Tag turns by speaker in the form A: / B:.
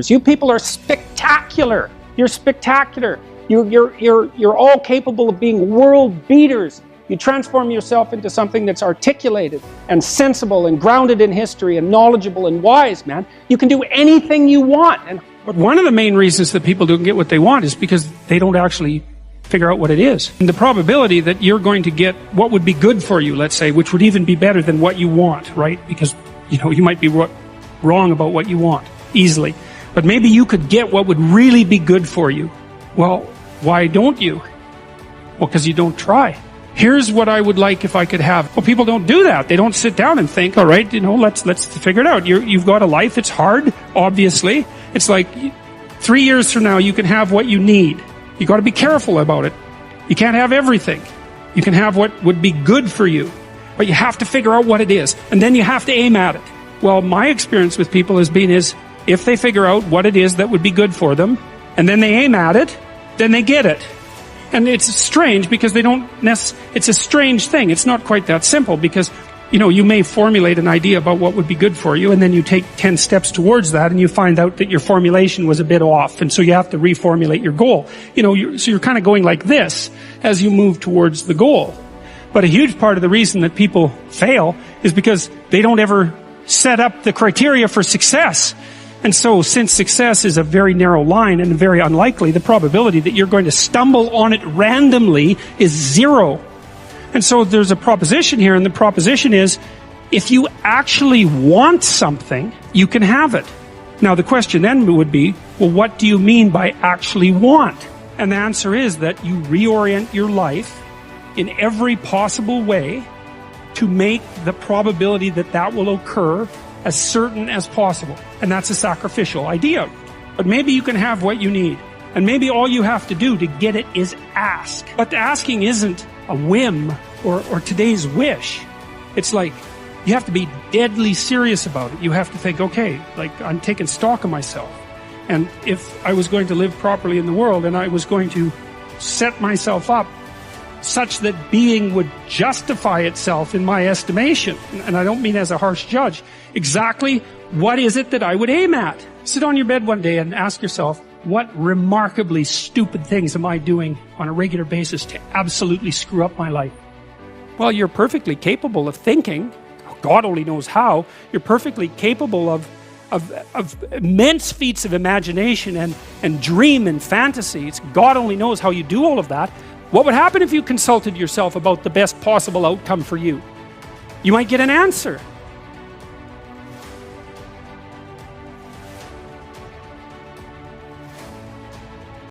A: You people are spectacular. You're spectacular. You're all capable of being world beaters. You transform yourself into something that's articulated and sensible and grounded in history and knowledgeable and wise, man. You can do anything you want. But one of the main reasons that people don't get what they want is because they don't actually figure out what it is. And the probability that you're going to get what would be good for you, let's say, which would even be better than what you want, right? Because, you might be wrong about what you want easily. But maybe you could get what would really be good for you. Well, why don't you? Well, because you don't try. Here's what I would like if I could have. Well, people don't do that. They don't sit down and think, all right, let's figure it out. You've got a life. It's hard, obviously. It's like 3 years from now, you can have what you need. You got to be careful about it. You can't have everything. You can have what would be good for you, but you have to figure out what it is, and then you have to aim at it. Well, my experience with people has been if they figure out what it is that would be good for them, and then they aim at it, then they get it. And it's strange because it's a strange thing. It's not quite that simple because, you may formulate an idea about what would be good for you, and then you take 10 steps towards that, and you find out that your formulation was a bit off, and so you have to reformulate your goal. So you're kind of going like this as you move towards the goal. But a huge part of the reason that people fail is because they don't ever set up the criteria for success. And so, since success is a very narrow line and very unlikely, the probability that you're going to stumble on it randomly is 0. And so there's a proposition here, and the proposition is, if you actually want something, you can have it. Now the question then would be, well, what do you mean by actually want? And the answer is that you reorient your life in every possible way to make the probability that that will occur as certain as possible. And that's a sacrificial idea. But maybe you can have what you need. And maybe all you have to do to get it is ask. But asking isn't a whim or today's wish. It's like, you have to be deadly serious about it. You have to think, okay, like I'm taking stock of myself. And if I was going to live properly in the world and I was going to set myself up such that being would justify itself in my estimation, and I don't mean as a harsh judge, exactly what is it that I would aim at? Sit on your bed one day and ask yourself, what remarkably stupid things am I doing on a regular basis to absolutely screw up my life? Well, you're perfectly capable of thinking, God only knows how, you're perfectly capable of immense feats of imagination and dream and fantasy. God only knows how you do all of that. What would happen if you consulted yourself about the best possible outcome for you? You might get an answer.